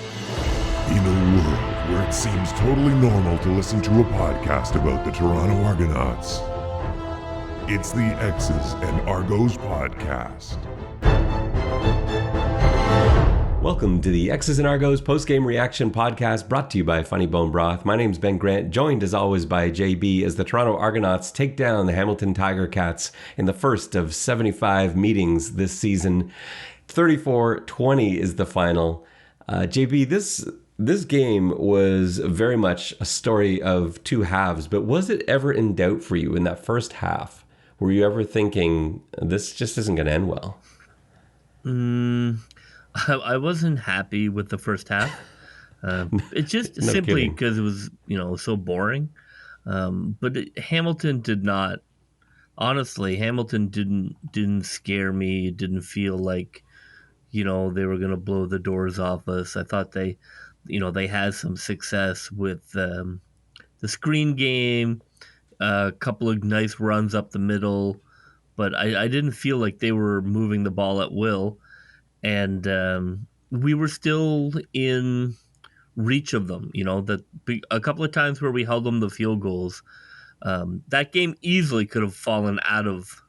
In a world where it seems totally normal to listen to a podcast about the Toronto Argonauts, it's the X's and Argos podcast. Welcome to the X's and Argos post-game reaction podcast brought to you by Funny Bone Broth. My name's Ben Grant, joined as always by JB as the Toronto Argonauts take down the Hamilton Ticats in the first of 75 meetings this season. 34-20 is the final. JB, this game was very much a story of two halves, but was it ever in doubt for you in that first half? Were you ever thinking, this just isn't going to end well? I wasn't happy with the first half. It's just No simply kidding. because it was, so boring. But Hamilton did not. Honestly, Hamilton didn't scare me. It didn't feel like, they were going to blow the doors off us. I thought they had some success with the screen game, a couple of nice runs up the middle, but I didn't feel like they were moving the ball at will. And we were still in reach of them, that a couple of times where we held them to field goals. That game easily could have fallen out of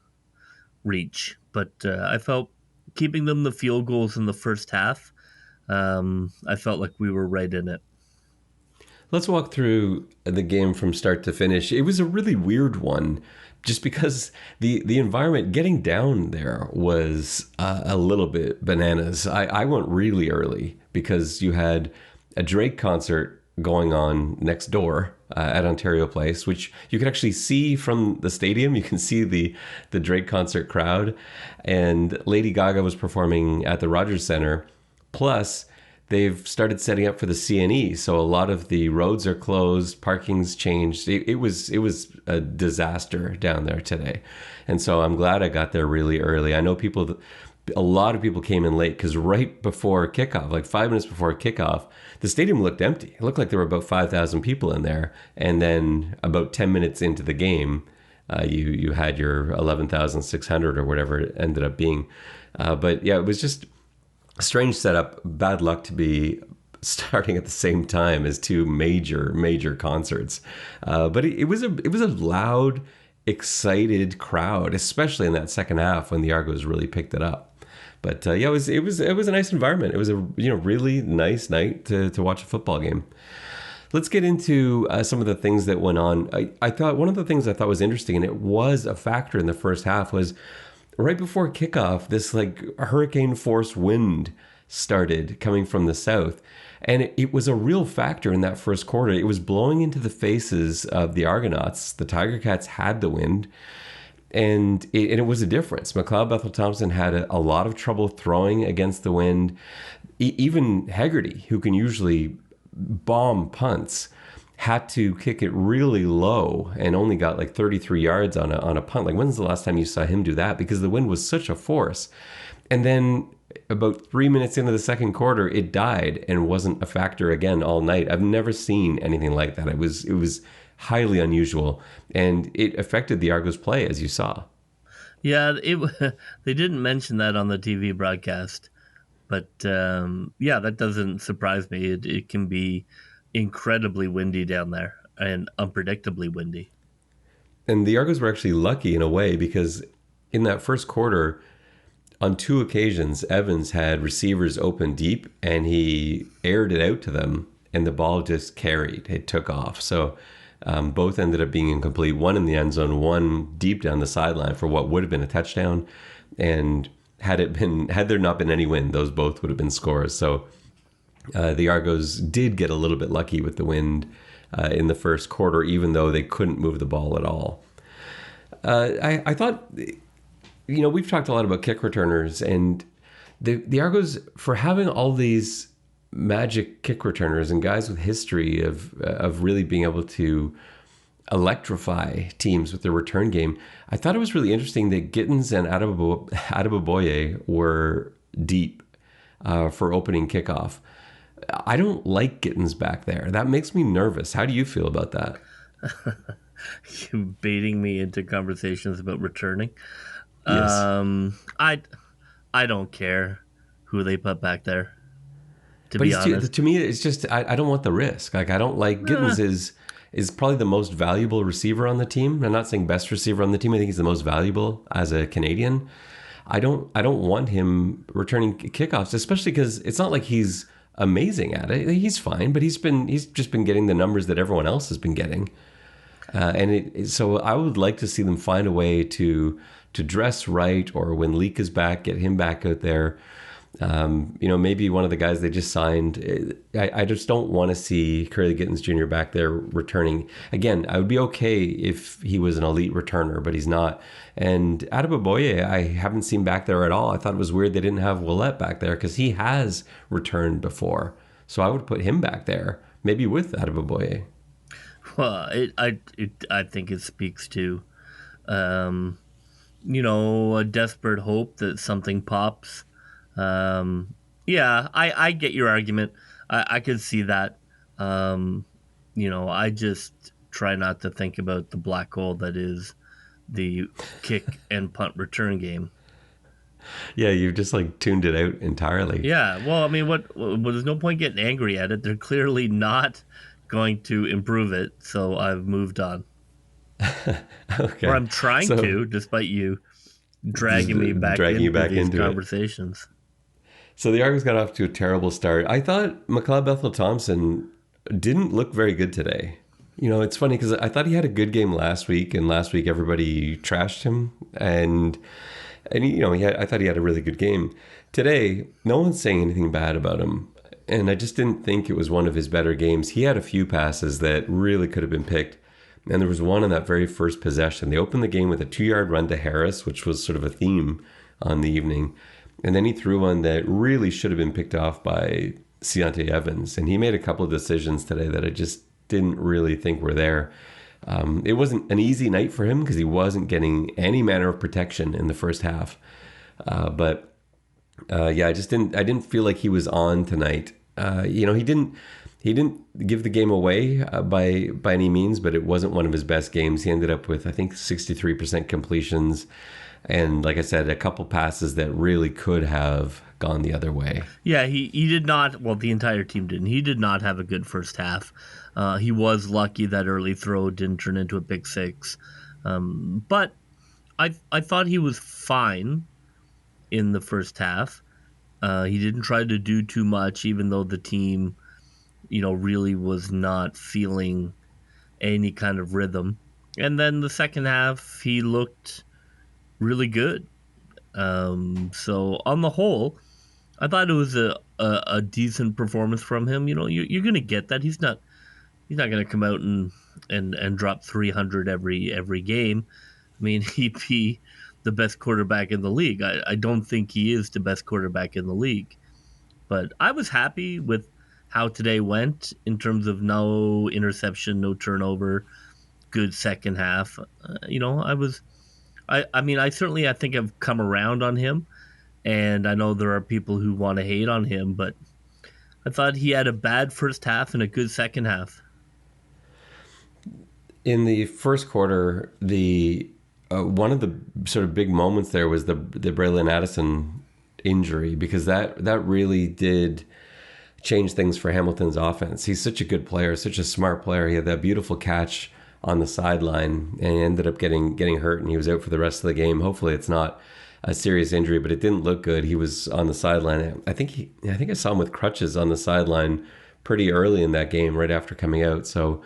reach, but I felt keeping them the field goals in the first half, I felt like we were right in it. Let's walk through the game from start to finish. It was a really weird one just because the environment getting down there was a little bit bananas. I went really early because you had a Drake concert going on next door at Ontario Place, which you could actually see from the stadium. You can see the Drake concert crowd, and Lady Gaga was performing at the Rogers Centre. Plus, they've started setting up for the CNE, so a lot of the roads are closed, parking's changed. It was a disaster down there today, and so I'm glad I got there really early. I know a lot of people came in late because right before kickoff, like 5 minutes before kickoff, the stadium looked empty. It looked like there were about 5,000 people in there, and then about 10 minutes into the game, you had your 11,600 or whatever it ended up being. But yeah, it was just strange setup. Bad luck to be starting at the same time as two major concerts. But it was a loud, excited crowd, especially in that second half when the Argos really picked it up. But yeah, it was a nice environment. It was a really nice night to watch a football game. Let's get into some of the things that went on. I thought one of the things I thought was interesting, and it was a factor in the first half, was right before kickoff, this like hurricane force wind started coming from the south. And it was a real factor in that first quarter. It was blowing into the faces of the Argonauts. The Ticats had the wind, and it was a difference. McLeod Bethel-Thompson had a lot of trouble throwing against the wind. Even Hegarty, who can usually bomb punts, had to kick it really low and only got like 33 yards on a punt. Like, when's the last time you saw him do that? Because the wind was such a force. And then about 3 minutes into the second quarter, it died and wasn't a factor again all night. I've never seen anything like that. It was highly unusual, and it affected the Argos play, as you saw. Yeah, they didn't mention that on the TV broadcast, but yeah, that doesn't surprise me. It can be incredibly windy down there and unpredictably windy. And the Argos were actually lucky in a way, because in that first quarter, on two occasions, Evans had receivers open deep and he aired it out to them, and the ball just carried. It took off. So both ended up being incomplete. One in the end zone, one deep down the sideline for what would have been a touchdown. And had there not been any wind, those both would have been scores. So the Argos did get a little bit lucky with the wind in the first quarter, even though they couldn't move the ball at all. I thought, we've talked a lot about kick returners, and the Argos, for having all these magic kick returners and guys with history of really being able to electrify teams with their return game, I thought it was really interesting that Gittins and Adeboboye were deep for opening kickoff. I don't like Gittins back there. That makes me nervous. How do you feel about that? You baiting me into conversations about returning. Yes. I don't care who they put back there. to But be he's too, honest. to me, it's just I don't want the risk. Like I don't like Gittins is probably the most valuable receiver on the team. I'm not saying best receiver on the team. I think he's the most valuable as a Canadian. I don't want him returning kickoffs, especially because it's not like he's amazing at it. He's fine, but he's just been getting the numbers that everyone else has been getting. So I would like to see them find a way to dress right, or when Leak is back, get him back out there. Maybe one of the guys they just signed. I just don't want to see Curly Gittins Jr. back there returning. Again, I would be okay if he was an elite returner, but he's not. And Adeboboye, I haven't seen back there at all. I thought it was weird they didn't have Willette back there because he has returned before. So I would put him back there, maybe with Adeboboye. Well, I think it speaks to, a desperate hope that something pops. I get your argument. I could see that. I just try not to think about the black hole that is the kick and punt return game. Yeah, you've just like tuned it out entirely. Yeah, well, I mean, there's no point getting angry at it. They're clearly not going to improve it, so I've moved on. Okay. Or I'm trying to, despite you dragging me back into these conversations. So the Argos got off to a terrible start. I thought McLeod Bethel-Thompson didn't look very good today. It's funny because I thought he had a good game last week, and last week everybody trashed him. And I thought he had a really good game. Today, no one's saying anything bad about him. And I just didn't think it was one of his better games. He had a few passes that really could have been picked. And there was one in that very first possession. They opened the game with a 2-yard run to Harris, which was sort of a theme on the evening. And then he threw one that really should have been picked off by Ciante Evans. And he made a couple of decisions today that I just didn't really think were there. It wasn't an easy night for him because he wasn't getting any manner of protection in the first half. I didn't feel like he was on tonight. He didn't give the game away by any means, but it wasn't one of his best games. He ended up with, I think, 63% completions. And like I said, a couple passes that really could have gone the other way. Yeah, he did not. Well, the entire team didn't. He did not have a good first half. He was lucky that early throw didn't turn into a pick six. But I thought he was fine in the first half. He didn't try to do too much, even though the team, really was not feeling any kind of rhythm. And then the second half, he looked really good. So on the whole, I thought it was a decent performance from him. You're going to get that. He's not going to come out and drop 300 every game. I mean, he'd be the best quarterback in the league. I don't think he is the best quarterback in the league. But I was happy with how today went in terms of no interception, no turnover, good second half. I think I've come around on him, and I know there are people who want to hate on him, but I thought he had a bad first half and a good second half. In the first quarter, the one of the sort of big moments there was the Braylon Addison injury, because that really did change things for Hamilton's offense. He's such a good player, such a smart player. He had that beautiful catch on the sideline and he ended up getting hurt, and he was out for the rest of the game. Hopefully it's not a serious injury, but it didn't look good. He was on the sideline. I think I saw him with crutches on the sideline pretty early in that game, right after coming out. So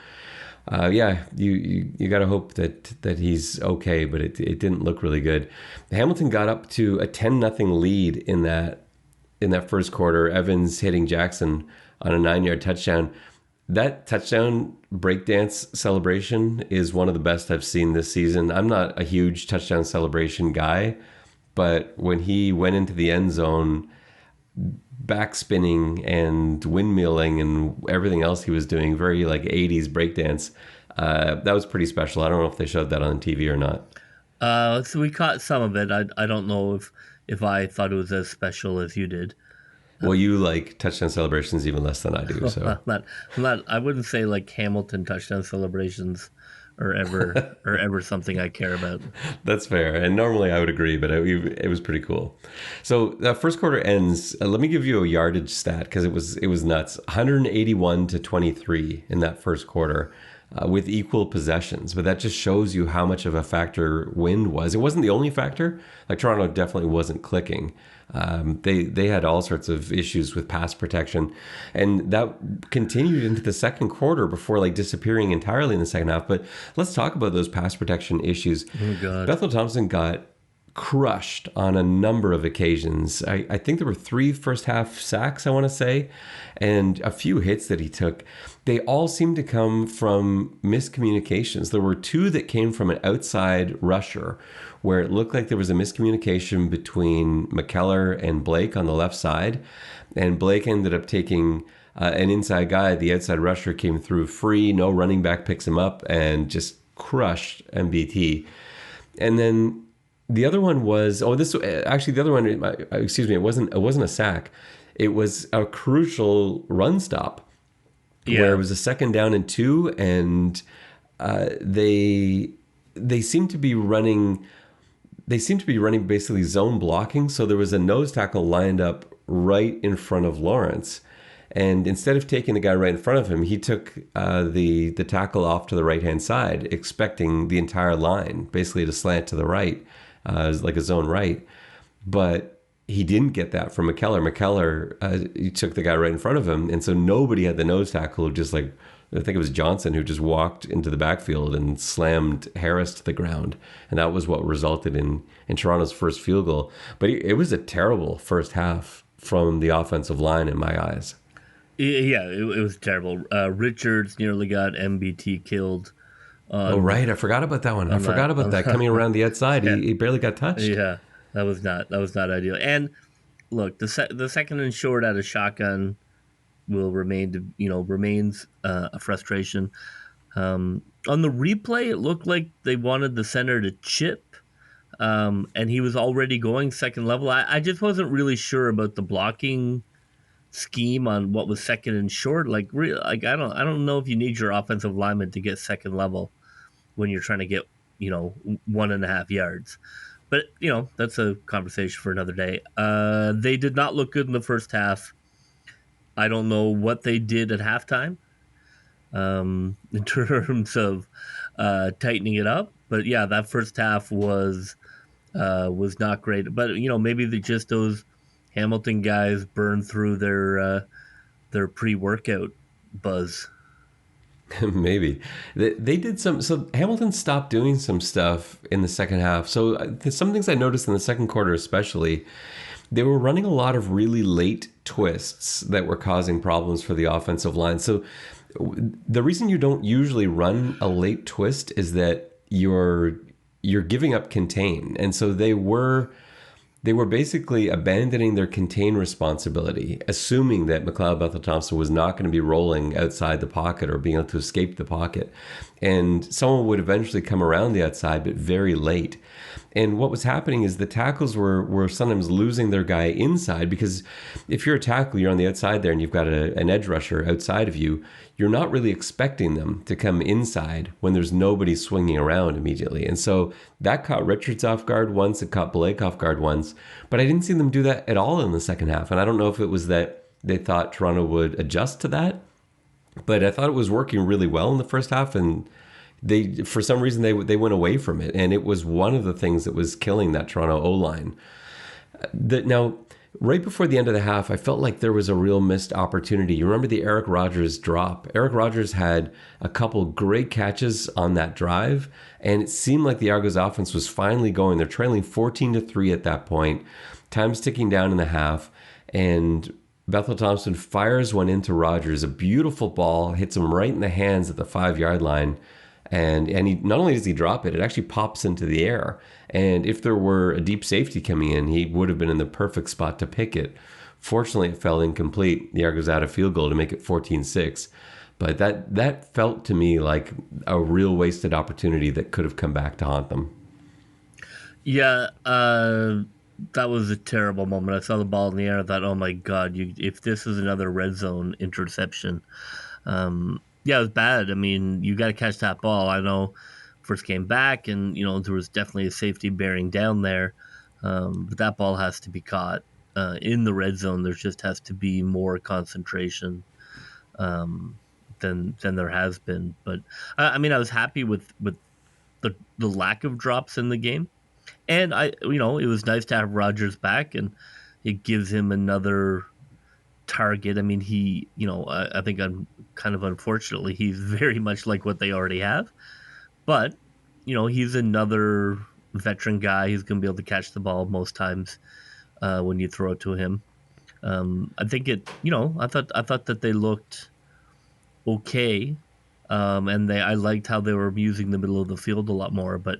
you got to hope that he's okay, but it didn't look really good. Hamilton got up to a 10-0 lead in that first quarter. Evans hitting Jackson on a 9-yard touchdown. That touchdown breakdance celebration is one of the best I've seen this season. I'm not a huge touchdown celebration guy, but when he went into the end zone, backspinning and windmilling and everything else he was doing, very like 80s breakdance, that was pretty special. I don't know if they showed that on TV or not. So we caught some of it. I don't know if I thought it was as special as you did. Well, you like touchdown celebrations even less than I do. So I'm not. I wouldn't say like Hamilton touchdown celebrations or ever something I care about. That's fair. And normally I would agree, but it was pretty cool. So that first quarter ends. Let me give you a yardage stat because it was nuts. 181 to 23 in that first quarter. With equal possessions, but that just shows you how much of a factor wind was. It wasn't the only factor. Like Toronto definitely wasn't clicking. They had all sorts of issues with pass protection, and that continued into the second quarter before like disappearing entirely in the second half. But let's talk about those pass protection issues. Oh God. Bethel Thompson got crushed on a number of occasions. I think there were 3 first half sacks, I want to say, and a few hits that he took. They all seemed to come from miscommunications. There were 2 that came from an outside rusher where it looked like there was a miscommunication between McKellar and Blake on the left side, and Blake ended up taking an inside guy. The outside rusher came through free, no running back picks him up, and just crushed MBT. And then the other one was the other one. Excuse me, it wasn't a sack. It was a crucial run stop where it was a 2nd down and 2, and they seemed to be running. They seemed to be running basically zone blocking. So there was a nose tackle lined up right in front of Lawrence, and instead of taking the guy right in front of him, he took the tackle off to the right hand side, expecting the entire line basically to slant to the right. Like a zone right, but he didn't get that from McKellar. McKellar, he took the guy right in front of him, and so nobody had the nose tackle. Just like I think it was Johnson who just walked into the backfield and slammed Harris to the ground, and that was what resulted in Toronto's first field goal. But it was a terrible first half from the offensive line in my eyes. Yeah, it was terrible. Richards nearly got MBT killed. Oh, right. I forgot about that one. I forgot about that. Coming around the outside, he barely got touched. Yeah, that was not ideal. And look, the second and short out of shotgun remains a frustration. On the replay, it looked like they wanted the center to chip, and he was already going second level. I just wasn't really sure about the blocking scheme on what was second and short. Like I don't know if you need your offensive lineman to get second level when you're trying to get 1.5 yards. But that's a conversation for another day. They did not look good in the first half. I don't know what they did at halftime in terms of tightening it up, but yeah, that first half was not great. But maybe those Hamilton guys burned through their pre-workout buzz. Maybe they did some. So Hamilton stopped doing some stuff in the second half. So some things I noticed in the second quarter, especially, they were running a lot of really late twists that were causing problems for the offensive line. So the reason you don't usually run a late twist is that you're giving up contain, and so they were basically abandoning their contain responsibility, assuming that McLeod Bethel Thompson was not going to be rolling outside the pocket or being able to escape the pocket. And someone would eventually come around the outside, but very late. And what was happening is the tackles were sometimes losing their guy inside, because if you're a tackle, you're on the outside there and you've got an edge rusher outside of you, you're not really expecting them to come inside when there's nobody swinging around immediately. And so that caught Richards off guard once, it caught Blake off guard once, but I didn't see them do that at all in the second half. And I don't know if it was that they thought Toronto would adjust to that, but I thought it was working really well in the first half, and they, for some reason, they went away from it, and it was one of the things that was killing that Toronto O-line. Now, right before the end of the half, I felt like there was a real missed opportunity. You remember the Eric Rogers drop? Eric Rogers had a couple great catches on that drive, and it seemed like the Argos offense was finally going. They're trailing 14-3 at that point. Time's ticking down in the half, and Bethel Thompson fires one into Rogers. A beautiful ball, hits him right in the hands at the 5-yard line. And he, not only does he drop it, it actually pops into the air. And if there were a deep safety coming in, he would have been in the perfect spot to pick it. Fortunately, it fell incomplete. The Argos had a field goal to make it 14-6. But that felt to me like a real wasted opportunity that could have come back to haunt them. Yeah, that was a terrible moment. I saw the ball in the air. I thought, oh my God, if this is another red zone interception. Yeah, it was bad. I mean, you got to catch that ball. I know first came back, and there was definitely a safety bearing down there, but that ball has to be caught in the red zone. There just has to be more concentration um, than there has been. But I mean, I was happy with the lack of drops in the game, and it was nice to have Rodgers back, and it gives him another target. I mean, I think I'm kind of unfortunately, he's very much like what they already have, but he's another veteran guy. He's going to be able to catch the ball most times when you throw it to him. I think I thought that they looked okay, and I liked how they were using the middle of the field a lot more. But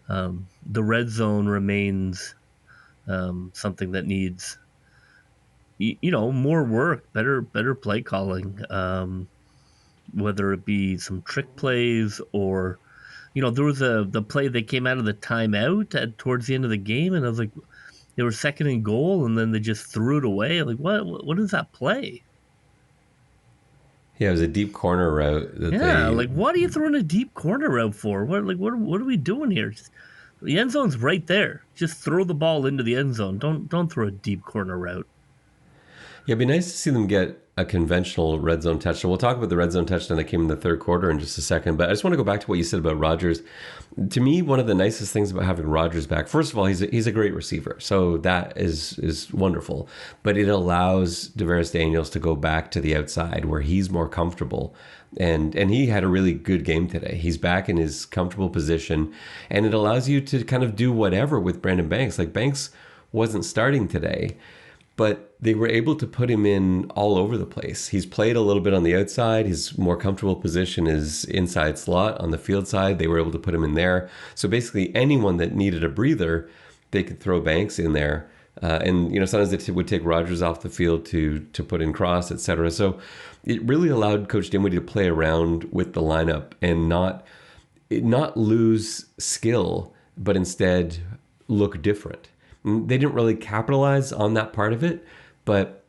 the red zone remains something that needs more work, better play calling, whether it be some trick plays or there was the play that came out of the timeout towards the end of the game, and I was like, they were second and goal, and then they just threw it away. Like, what is that play? Yeah, it was a deep corner route that Yeah, they. like, what are you throwing a deep corner route for? What are we doing here? The end zone's right there. Just throw the ball into the end zone. Don't throw a deep corner route. Yeah, it'd be nice to see them get a conventional red zone touchdown. We'll talk about the red zone touchdown that came in the third quarter in just a second, but I just want to go back to what you said about Rodgers. To me, one of the nicest things about having Rodgers back, first of all, he's a great receiver, so that is wonderful. But it allows Devaris Daniels to go back to the outside where he's more comfortable, and he had a really good game today. He's back in his comfortable position, and it allows you to kind of do whatever with Brandon Banks. Like Banks wasn't starting today, but they were able to put him in all over the place. He's played a little bit on the outside. His more comfortable position is inside slot on the field side. They were able to put him in there. So basically anyone that needed a breather, they could throw Banks in there. And sometimes they would take Rodgers off the field to put in Cross, etc. So it really allowed Coach Dinwiddie to play around with the lineup and not lose skill, but instead look different. They didn't really capitalize on that part of it, but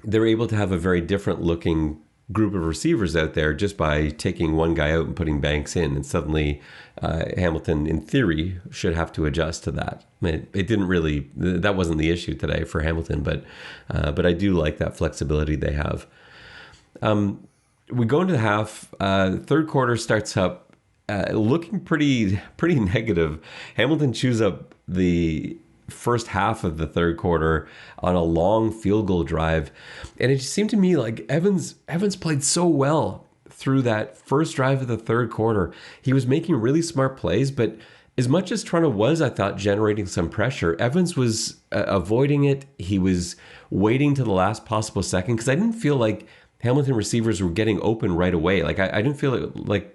they're able to have a very different looking group of receivers out there just by taking one guy out and putting Banks in. And suddenly Hamilton, in theory, should have to adjust to that. It didn't really, that wasn't the issue today for Hamilton, but I do like that flexibility they have. We go into the half. Third quarter starts up looking pretty negative. Hamilton chews up the first half of the third quarter on a long field goal drive, and it just seemed to me like Evans played so well through that first drive of the third quarter. He was making really smart plays, but as much as Toronto was, I thought, generating some pressure, Evans was avoiding it. He was waiting to the last possible second, because I didn't feel like Hamilton receivers were getting open right away. Like I didn't feel like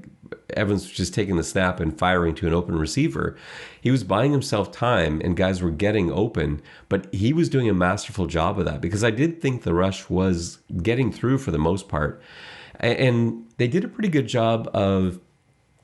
Evans was just taking the snap and firing to an open receiver. He was buying himself time, and guys were getting open, but he was doing a masterful job of that, because I did think the rush was getting through for the most part. And they did a pretty good job of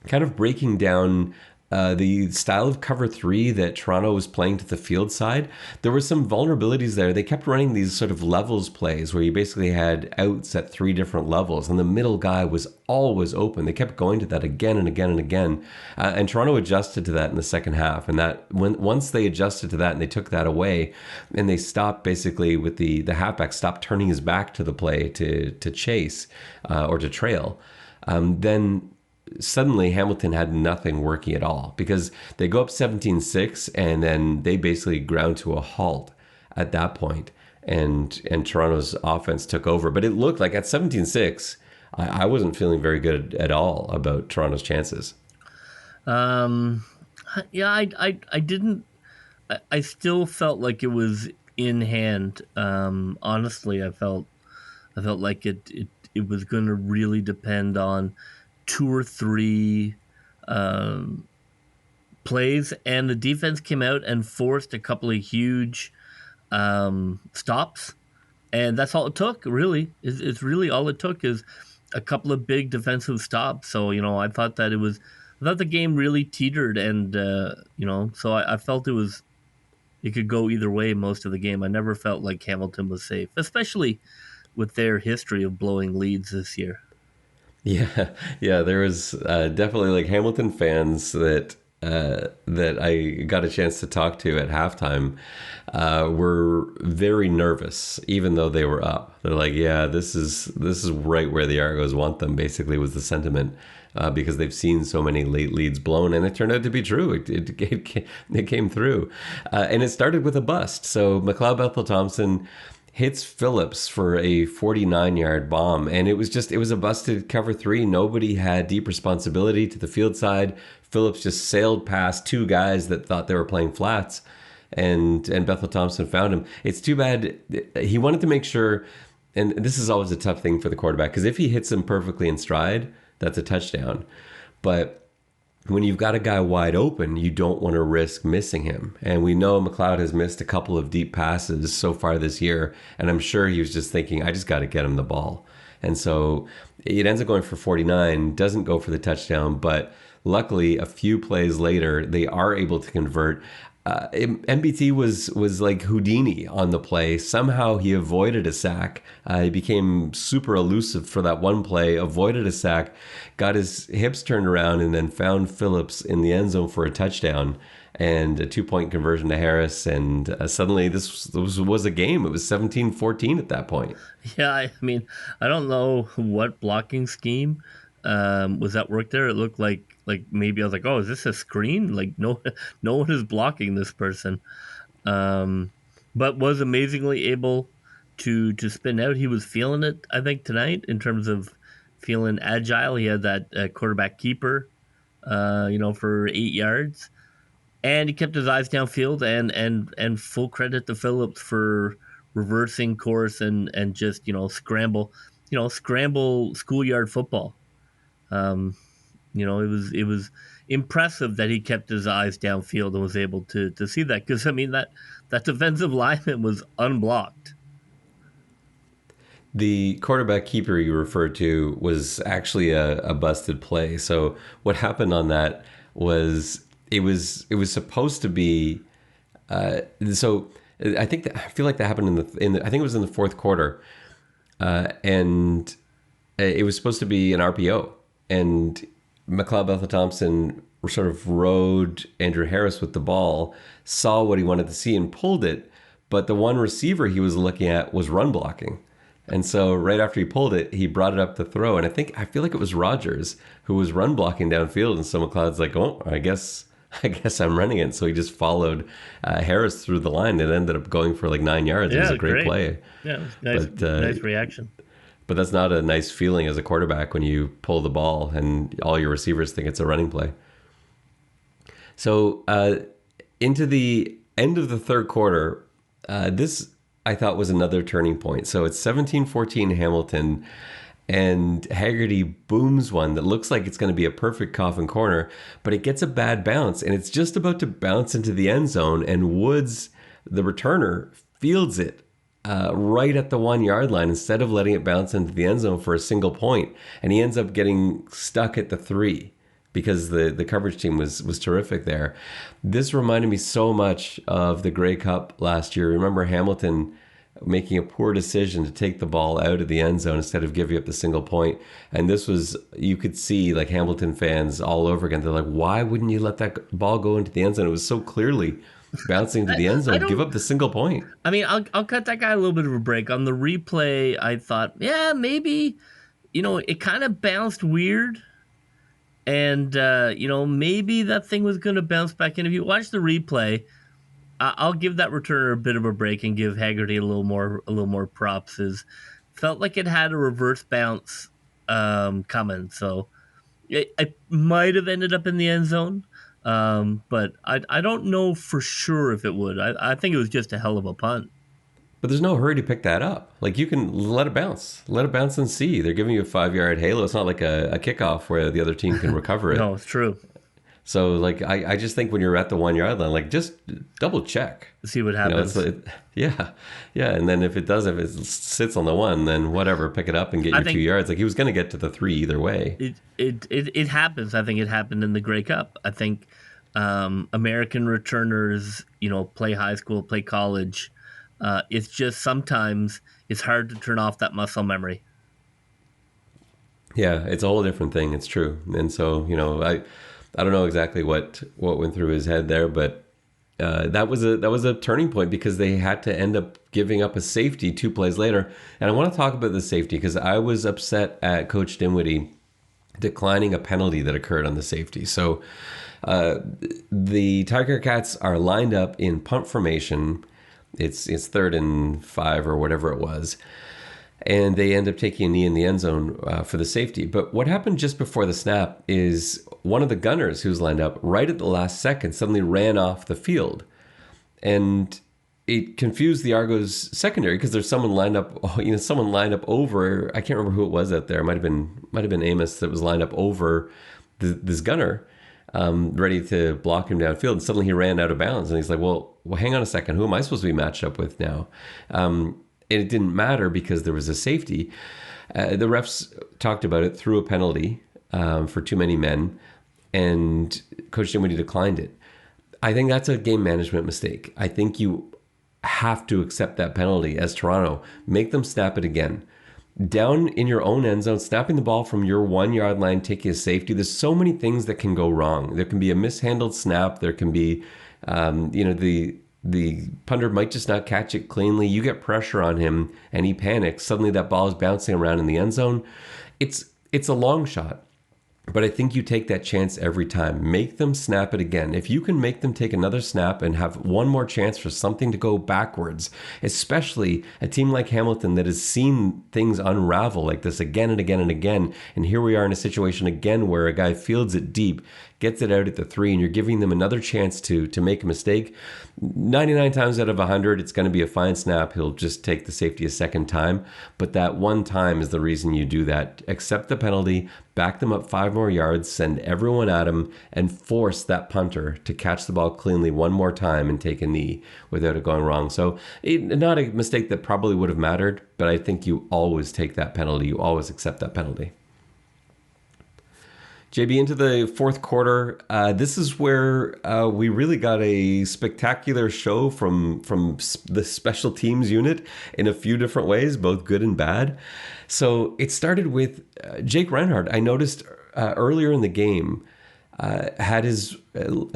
kind of breaking down the style of cover three that Toronto was playing to the field side. There were some vulnerabilities there. They kept running these sort of levels plays where you basically had outs at three different levels, and the middle guy was always open. They kept going to that again and again and again. And Toronto adjusted to that in the second half. And once they adjusted to that and they took that away, and they stopped basically with the halfback stopped turning his back to the play to chase or to trail, then suddenly Hamilton had nothing working at all, because they go up 17-6 and then they basically ground to a halt at that point, and Toronto's offense took over. But it looked like at 17-6, I wasn't feeling very good at all about Toronto's chances. Yeah, I didn't. I still felt like it was in hand. Honestly, I felt like it was going to really depend on two or three plays, and the defense came out and forced a couple of huge stops, and that's all it took. Really, it's really all it took is a couple of big defensive stops. So I thought the game really teetered, and so I felt it could go either way most of the game. I never felt like Hamilton was safe, especially with their history of blowing leads this year. Yeah, yeah, there was definitely like Hamilton fans that I got a chance to talk to at halftime were very nervous, even though they were up. They're like, "Yeah, this is right where the Argos want them." Basically, was the sentiment because they've seen so many late leads blown, and it turned out to be true. It came through, and it started with a bust. So McLeod Bethel Thompson hits Phillips for a 49-yard bomb, and it was a busted cover three. Nobody had deep responsibility to the field side. Phillips just sailed past two guys that thought they were playing flats, and Bethel Thompson found him. It's too bad. He wanted to make sure, and this is always a tough thing for the quarterback, because if he hits him perfectly in stride, that's a touchdown. But when you've got a guy wide open, you don't want to risk missing him. And we know McLeod has missed a couple of deep passes so far this year. And I'm sure he was just thinking, I just got to get him the ball. And so it ends up going for 49, doesn't go for the touchdown. But luckily, a few plays later, they are able to convert. MBT was like Houdini on the play. Somehow he avoided a sack. He became super elusive for that one play, avoided a sack, got his hips turned around, and then found Phillips in the end zone for a touchdown and a 2-point conversion to Harris. And suddenly this was a game. It was 17-14 at that point. Yeah, I mean, I don't know what blocking scheme was at work there. It looked like maybe I was like, oh, is this a screen? Like no, no one is blocking this person, but was amazingly able to spin out. He was feeling it, I think, tonight in terms of feeling agile. He had that quarterback keeper, for 8 yards, and he kept his eyes downfield. And full credit to Phillips for reversing course and just scramble schoolyard football. Um, it was impressive that he kept his eyes downfield and was able to see that, because I mean that defensive lineman was unblocked. The quarterback keeper you referred to was actually a busted play. So what happened on that was it was supposed to be so I feel like that happened in the I think it was in the fourth quarter, and it was supposed to be an RPO, and McLeod Bethel Thompson sort of rode Andrew Harris with the ball, saw what he wanted to see and pulled it, but the one receiver he was looking at was run blocking. And so right after he pulled it, he brought it up to throw. And I feel like it was Rogers who was run blocking downfield. And so McLeod's like, oh, I guess I'm running it. So he just followed Harris through the line. It ended up going for like 9 yards. It was a great play. Yeah, nice, nice reaction. But that's not a nice feeling as a quarterback when you pull the ball and all your receivers think it's a running play. So into the end of the third quarter, this I thought was another turning point. So it's 17-14 Hamilton, and Haggerty booms one that looks like it's going to be a perfect coffin corner, but it gets a bad bounce, and it's just about to bounce into the end zone, and Woods, the returner, fields it right at the 1 yard line instead of letting it bounce into the end zone for a single point. And he ends up getting stuck at the 3 because the coverage team was terrific there. This reminded me so much of the Grey Cup last year. Remember Hamilton making a poor decision to take the ball out of the end zone instead of giving up the single point. And this was, you could see like Hamilton fans all over again. They're like, why wouldn't you let that ball go into the end zone? It was so clearly bouncing to the end zone. Give up the single point. I mean, I'll cut that guy a little bit of a break. On the replay, I thought, yeah, maybe, it kind of bounced weird. And, maybe that thing was going to bounce back in. If you watch the replay, I'll give that returner a bit of a break and give Haggerty a little more props. Felt like it had a reverse bounce coming. So it might have ended up in the end zone. But I don't know for sure if it would. I think it was just a hell of a punt. But there's no hurry to pick that up. Like, you can let it bounce and see. They're giving you a 5-yard halo. It's not like a kickoff where the other team can recover it. No, it's true. So, like, I just think when you're at the 1 yard line, like, just double check. See what happens. Yeah. And then if it sits on the 1, then whatever, pick it up and get your 2 yards. Like, he was going to get to the 3 either way. It happens. I think it happened in the Grey Cup. I think American returners, play high school, play college. It's just sometimes it's hard to turn off that muscle memory. Yeah, it's a whole different thing. It's true. And so, I don't know exactly what went through his head there, but that was a turning point because they had to end up giving up a safety 2 plays later. And I want to talk about the safety because I was upset at Coach Dinwiddie declining a penalty that occurred on the safety. So the Ticats are lined up in punt formation. It's 3rd and 5 or whatever it was. And they end up taking a knee in the end zone for the safety. But what happened just before the snap is one of the gunners who's lined up right at the last second suddenly ran off the field. And it confused the Argos secondary because there's someone lined up, someone lined up over, I can't remember who it was out there. It might have been Amos that was lined up over this gunner, ready to block him downfield. And suddenly he ran out of bounds. And he's like, well, hang on a second. Who am I supposed to be matched up with now? And it didn't matter because there was a safety. The refs talked about it, threw a penalty for too many men, and Coach Dinwiddie declined it. I think that's a game management mistake. I think you have to accept that penalty as Toronto. Make them snap it again. Down in your own end zone, snapping the ball from your 1 yard line, taking a safety. There's so many things that can go wrong. There can be a mishandled snap. There can be, the punter might just not catch it cleanly. You get pressure on him and he panics. Suddenly that ball is bouncing around in the end zone. It's a long shot, but I think you take that chance every time. Make them snap it again. If you can make them take another snap and have one more chance for something to go backwards, especially a team like Hamilton that has seen things unravel like this again and again and again. And here we are in a situation again where a guy fields it deep, gets it out at the 3, and you're giving them another chance to make a mistake. 99 times out of 100, it's going to be a fine snap. He'll just take the safety a second time. But that one time is the reason you do that. Accept the penalty, back them up 5 more yards, send everyone at him, and force that punter to catch the ball cleanly one more time and take a knee without it going wrong. So not a mistake that probably would have mattered, but I think you always take that penalty. You always accept that penalty. JB, into the fourth quarter, this is where we really got a spectacular show from the special teams unit in a few different ways, both good and bad. So it started with Jake Reinhardt. I noticed earlier in the game had his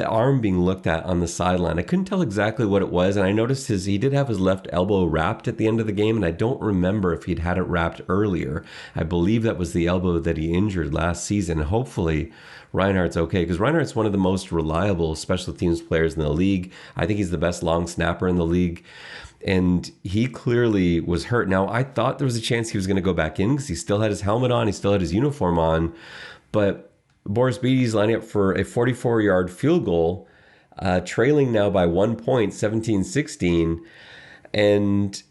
arm being looked at on the sideline. I couldn't tell exactly what it was, and I noticed he did have his left elbow wrapped at the end of the game, and I don't remember if he'd had it wrapped earlier. I believe that was the elbow that he injured last season. Hopefully Reinhardt's okay, because Reinhardt's one of the most reliable special teams players in the league. I think he's the best long snapper in the league. And he clearly was hurt. Now, I thought there was a chance he was going to go back in because he still had his helmet on, he still had his uniform on, but Boris Bede's lining up for a 44-yard field goal, trailing now by 1 point, 17-16, and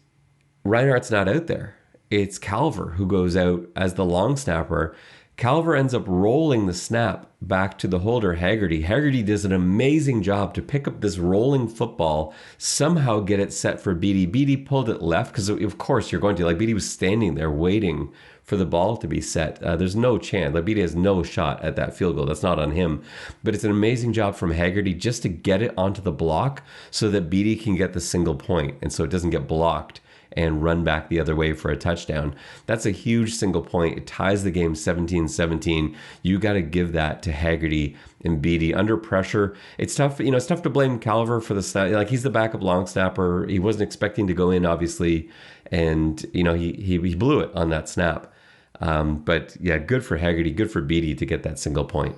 Reinhardt's not out there. It's Calver who goes out as the long snapper. Calver ends up rolling the snap back to the holder, Haggerty. Haggerty does an amazing job to pick up this rolling football, somehow get it set for Bede. Bede pulled it left because, of course, you're going to. Bede was standing there waiting for the ball to be set. There's no chance. Bede has no shot at that field goal. That's not on him. But it's an amazing job from Haggerty just to get it onto the block so that Bede can get the single point and so it doesn't get blocked and run back the other way for a touchdown. That's a huge single point. It ties the game 17-17. You got to give that to Haggerty and Bede under pressure. It's tough, it's tough to blame Calver for the snap. He's the backup long snapper. He wasn't expecting to go in, obviously, and he blew it on that snap. But yeah, good for Haggerty, good for Bede to get that single point.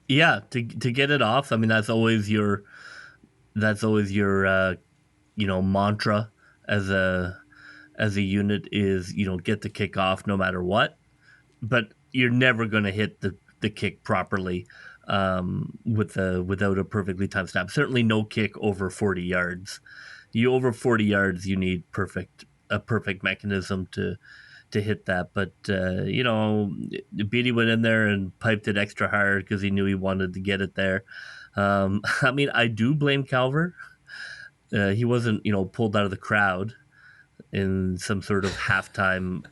Yeah, to get it off. I mean, that's always your mantra as a unit is, get the kick off no matter what. But you're never going to hit the kick properly without a perfectly timed snap. Certainly no kick over 40 yards. Over 40 yards, you need a perfect mechanism to hit that. But, Beatty went in there and piped it extra hard because he knew he wanted to get it there. I do blame Calver. He wasn't, pulled out of the crowd in some sort of halftime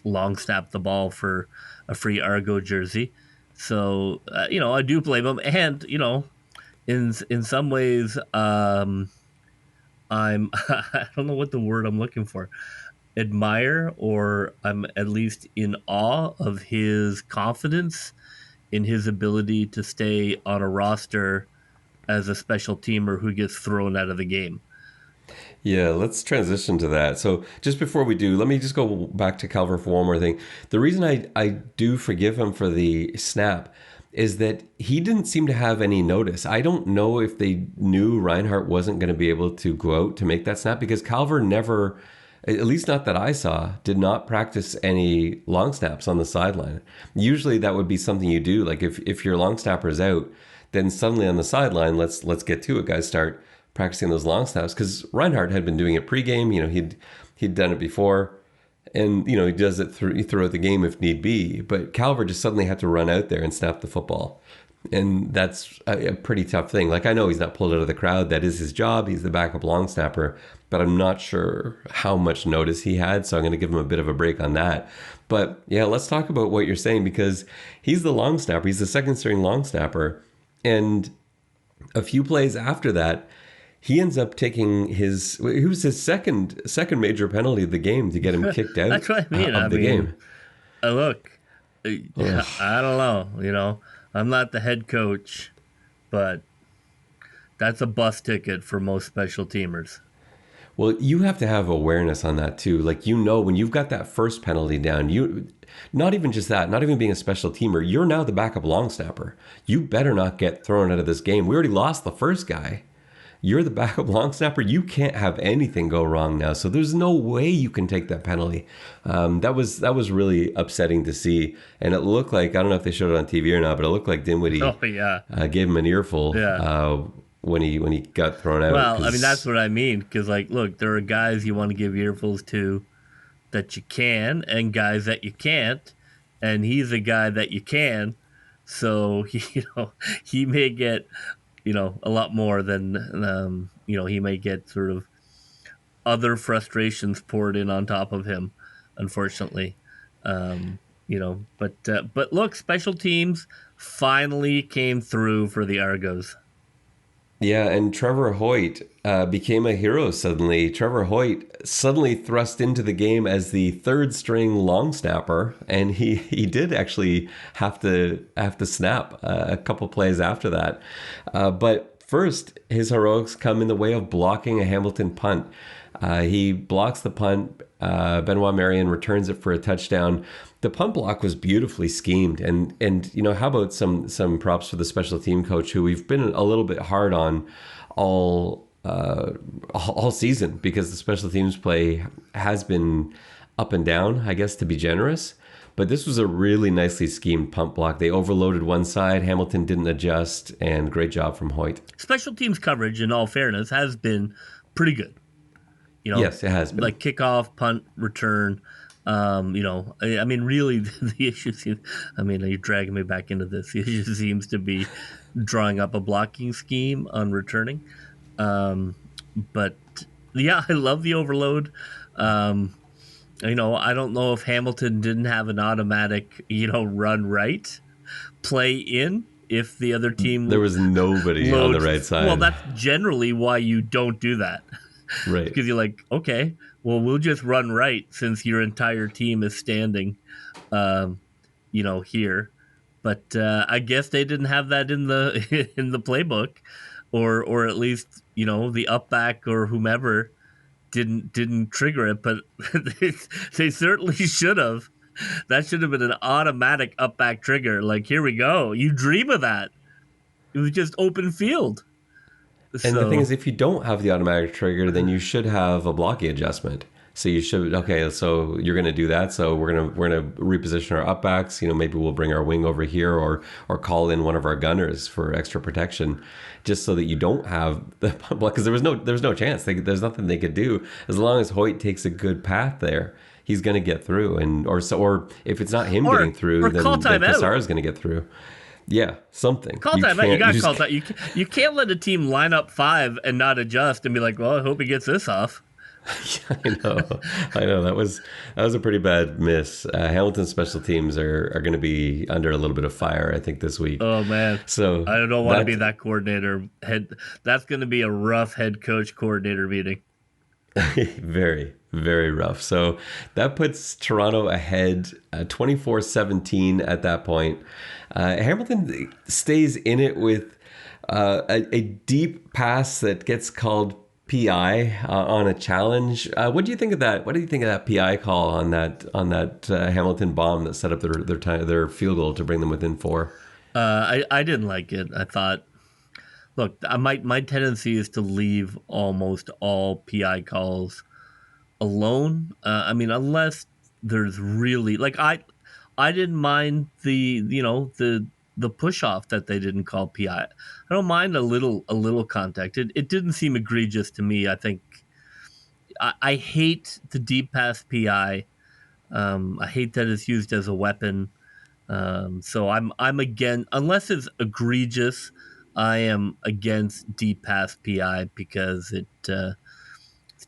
long snap the ball for a free Argo jersey. So, I do blame him. And, in some ways, I don't know what the word I'm looking for. admire, or I'm at least in awe of his confidence in his ability to stay on a roster as a special teamer who gets thrown out of the game. Yeah, let's transition to that. So just before we do, let me just go back to Calvert for one more thing. The reason I do forgive him for the snap is that he didn't seem to have any notice. I don't know if they knew Reinhardt wasn't going to be able to go out to make that snap, because Calvert never, at least not that I saw, did not practice any long snaps on the sideline. Usually that would be something you do. Like if your long snapper is out, then suddenly on the sideline, let's get to it, guys. Start practicing those long snaps, because Reinhardt had been doing it pregame. He'd done it before, and he does it throughout the game if need be. But Calvert just suddenly had to run out there and snap the football, and that's a pretty tough thing. Like, I know he's not pulled out of the crowd; that is his job. He's the backup long snapper, but I'm not sure how much notice he had, so I'm going to give him a bit of a break on that. But yeah, let's talk about what you're saying, because he's the long snapper. He's the second string long snapper, and a few plays after that, he ends up taking his second major penalty of the game to get him kicked out. That's what I mean. Of the game. Look, I don't know. I'm not the head coach, but that's a bus ticket for most special teamers. Well, you have to have awareness on that too. Like, when you've got that first penalty down, not even just that, not even being a special teamer, you're now the backup long snapper. You better not get thrown out of this game. We already lost the first guy. You're the backup long snapper. You can't have anything go wrong now. So there's no way you can take that penalty. That was really upsetting to see. And it looked like, I don't know if they showed it on TV or not, but it looked like Dinwiddie gave him an earful when he got thrown out. Well, I mean, that's what I mean. Because, look, there are guys you want to give earfuls to that you can, and guys that you can't. And he's a guy that you can. So, he may get a lot more than, he may get sort of other frustrations poured in on top of him, unfortunately. But look, special teams finally came through for the Argos. Yeah, and Trevor Hoyt became a hero suddenly. Trevor Hoyt suddenly thrust into the game as the third string long snapper, and he did actually have to snap a couple plays after that. But first, his heroics come in the way of blocking a Hamilton punt. He blocks the punt. Benoit Marion returns it for a touchdown. The punt block was beautifully schemed, and how about some props for the special team coach, who we've been a little bit hard on all season, because the special teams play has been up and down, I guess, to be generous. But this was a really nicely schemed punt block. They overloaded one side. Hamilton didn't adjust, and great job from Hoyt. Special teams coverage, in all fairness, has been pretty good. Yes, it has been. Like kickoff, punt, return. I mean, really, the issue seems, you're dragging me back into this. The issue seems to be drawing up a blocking scheme on returning. But yeah, I love the overload. I don't know if Hamilton didn't have an automatic, run right play in if the other team. There was nobody on the right side. Well, that's generally why you don't do that. Right. Because you're like, okay, well, we'll just run right since your entire team is standing, here. But I guess they didn't have that in the in the playbook, or at least the up back or whomever didn't trigger it. But they certainly should have. That should have been an automatic up back trigger. Like, here we go. You dream of that. It was just open field. And the thing is, if you don't have the automatic trigger, then you should have a blocking adjustment. So you should, so you're going to do that. So we're going to reposition our up backs. Maybe we'll bring our wing over here, or call in one of our gunners for extra protection, just so that you don't have the block. Because there's no chance. There's nothing they could do as long as Hoyt takes a good path there. He's going to get through, or if it's not him getting through, then Kassar is going to get through. Yeah, something. Call time out. You got to call time. You can't let a team line up 5 and not adjust and be like, well, I hope he gets this off. Yeah, I know. That was a pretty bad miss. Hamilton's special teams are going to be under a little bit of fire, I think, this week. Oh, man. So I don't want to be that coordinator. That's going to be a rough head coach coordinator meeting. Very, very rough. So that puts Toronto ahead 24-17 at that point. Hamilton stays in it with a deep pass that gets called PI on a challenge. What do you think of that? What do you think of that PI call on that Hamilton bomb that set up their field goal to bring them within four? I didn't like it. I thought, look, my tendency is to leave almost all PI calls alone. I mean, unless there's really like I didn't mind the push off that they didn't call PI. I don't mind a little contact. It didn't seem egregious to me. I think I hate the deep pass PI. I hate that it's used as a weapon. So I'm again, unless it's egregious, I am against deep pass PI because it's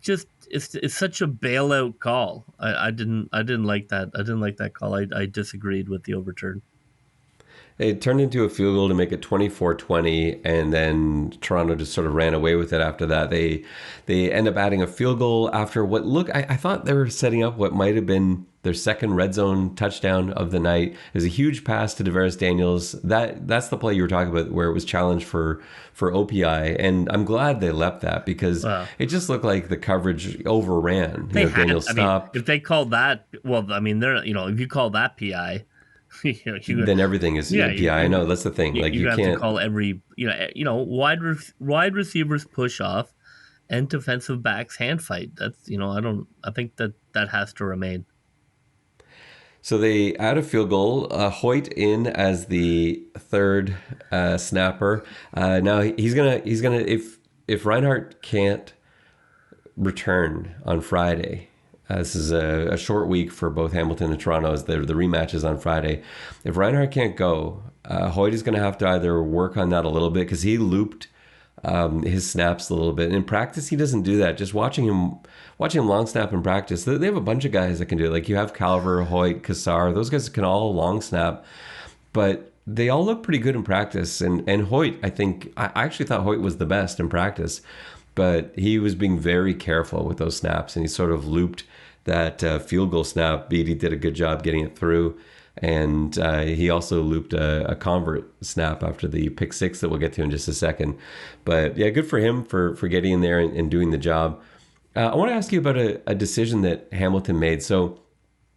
just it's such a bailout call. I didn't like that. I didn't like that call. I disagreed with the overturn. It turned into a field goal to make it 24-20, and then Toronto just sort of ran away with it after that. They end up adding a field goal after what I thought they were setting up what might have been their second red zone touchdown of the night. It was a huge pass to Devaris Daniels. That's the play you were talking about where it was challenged for OPI, and I'm glad they left that because it just looked like the coverage overran. Daniels stopped. If they called that, well, I mean, they're if you call that PI. Then everything is PI. I know that's the thing. Like you have can't to call every wide receivers push off and defensive backs hand fight. That's I think that has to remain. So they add a field goal. Hoyt in as the third snapper. Now he's gonna if Reinhardt can't return on Friday. This is a short week for both Hamilton and Toronto as the rematch is on Friday. If Reinhardt can't go, Hoyt is going to have to either work on that a little bit because he looped his snaps a little bit. In practice, he doesn't do that. Just watching him long snap in practice, they have a bunch of guys that can do it. Like you have Calver, Hoyt, Kassar. Those guys can all long snap, but they all look pretty good in practice. And Hoyt, I actually thought Hoyt was the best in practice, but he was being very careful with those snaps, and he sort of looped that field goal snap. Beatty did a good job getting it through, and he also looped a convert snap after the pick six that we'll get to in just a second. But yeah, good for him for getting in there and doing the job. I want to ask you about a decision that Hamilton made. So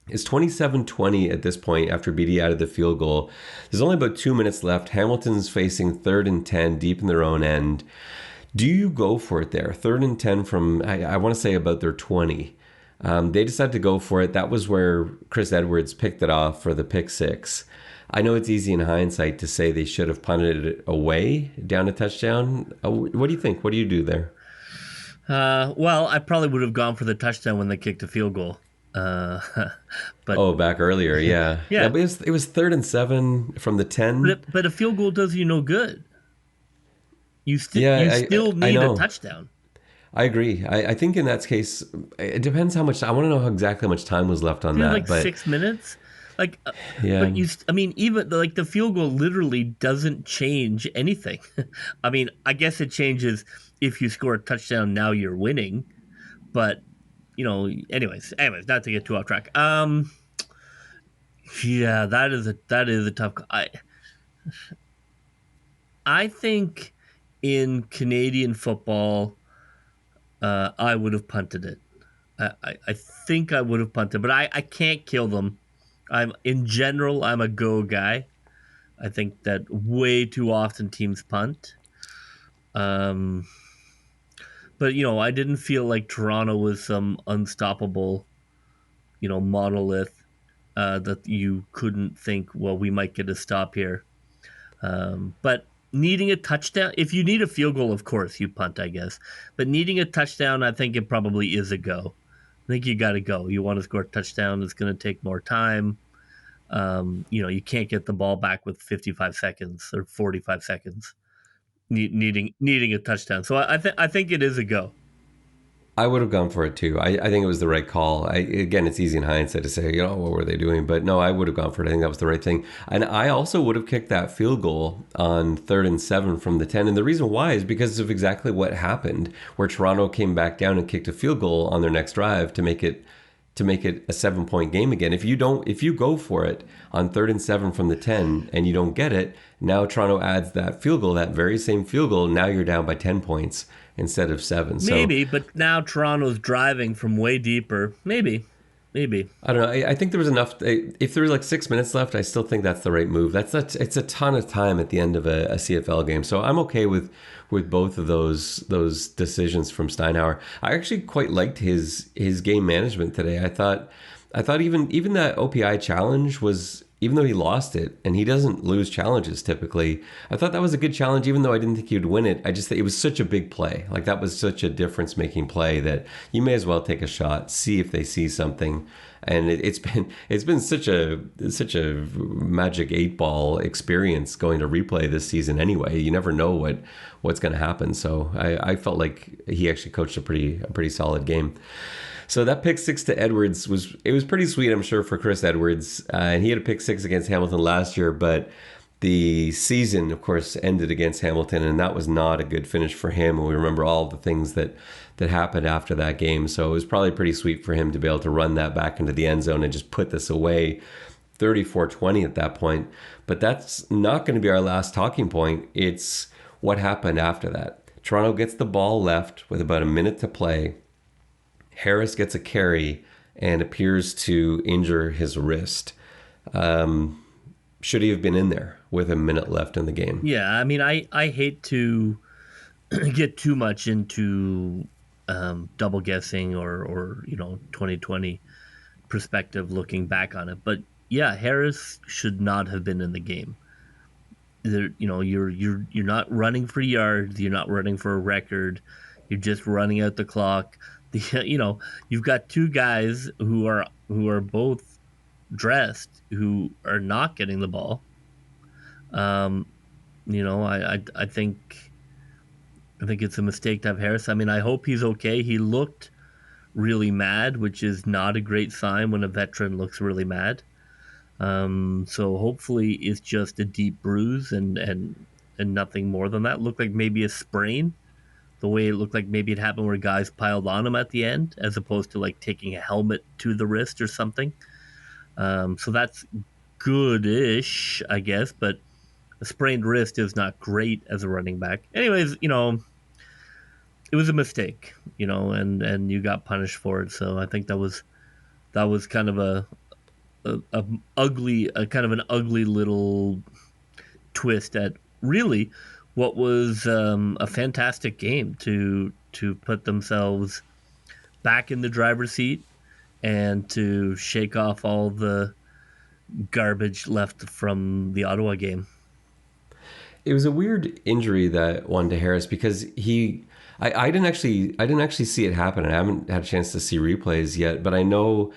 it's 27-20 at this point after Beatty added the field goal. There's only about 2 minutes left. Hamilton's facing 3rd and 10 deep in their own end. Do you go for it there? 3rd and 10 from, I want to say about their 20. They decided to go for it. That was where Chris Edwards picked it off for the pick six. I know it's easy in hindsight to say they should have punted it away down a touchdown. What do you think? What do you do there? Well, I probably would have gone for the touchdown when they kicked a field goal. But back earlier, yeah. Yeah. But it was 3rd and 7 from the 10. But a field goal does you no good. You still need a touchdown. I agree. I think in that case, it depends how much. I want to know exactly how much time was left on that. Like 6 minutes. Like, yeah. But even like the field goal literally doesn't change anything. I mean, I guess it changes if you score a touchdown. Now you're winning, but anyways, not to get too off track. Yeah, that is a tough. I think in Canadian football, I would have punted it. I think I would have punted, but I can't kill them. I'm a go guy. I think that way too often teams punt. But I didn't feel like Toronto was some unstoppable, monolith that you couldn't think, well, we might get a stop here. But needing a touchdown, if you need a field goal, of course you punt, I guess. But needing a touchdown, I think it probably is a go. I think you got to go. You want to score a touchdown, it's going to take more time. You can't get the ball back with 55 seconds or 45 seconds. Needing a touchdown, so I think it is a go. I would have gone for it too. I think it was the right call. Again, it's easy in hindsight to say, what were they doing? But no, I would have gone for it. I think that was the right thing. And I also would have kicked that field goal on 3rd and 7 from the 10. And the reason why is because of exactly what happened, where Toronto came back down and kicked a field goal on their next drive to make it a 7-point game again. If you go for it on 3rd and 7 from the 10 and you don't get it, now Toronto adds that field goal, that very same field goal. Now you're down by 10 points instead of 7. Maybe, but now Toronto's driving from way deeper. Maybe. I don't know. I think there was enough. If there was like 6 minutes left, I still think that's the right move. It's a ton of time at the end of a CFL game. So I'm okay with both of those decisions from Steinhauer. I actually quite liked his game management today. I thought even that OPI challenge was, even though he lost it, and he doesn't lose challenges typically, I thought that was a good challenge, even though I didn't think he would win it. I just think it was such a big play. Like, that was such a difference-making play that you may as well take a shot, see if they see something. And it's been such a magic 8-ball experience going to replay this season anyway. You never know what's going to happen. So I felt like he actually coached a pretty solid game. So that pick 6 to Edwards was pretty sweet, I'm sure, for Chris Edwards. And he had a pick 6 against Hamilton last year, but the season, of course, ended against Hamilton, and that was not a good finish for him. And we remember all the things that happened after that game. So it was probably pretty sweet for him to be able to run that back into the end zone and just put this away, 34-20 at that point. But that's not going to be our last talking point. It's what happened after that. Toronto gets the ball left with about a minute to play. Harris gets a carry and appears to injure his wrist. Should he have been in there with a minute left in the game? Yeah, I mean, I hate to get too much into double guessing or 2020 perspective looking back on it. But yeah, Harris should not have been in the game. You're not running for yards. You're not running for a record. You're just running out the clock. You've got two guys who are both dressed who are not getting the ball. I think it's a mistake to have Harris. I mean, I hope he's okay. He looked really mad, which is not a great sign when a veteran looks really mad. So hopefully it's just a deep bruise and nothing more than that. Looked like maybe a sprain. The way it looked like maybe it happened where guys piled on him at the end, as opposed to like taking a helmet to the wrist or something. So that's good-ish, I guess, but a sprained wrist is not great as a running back. Anyways, it was a mistake, and you got punished for it. So I think that was kind of an ugly little twist at really what was a fantastic game to put themselves back in the driver's seat and to shake off all the garbage left from the Ottawa game. It was a weird injury, that one to Harris, because I didn't actually see it happen. I haven't had a chance to see replays yet, but I know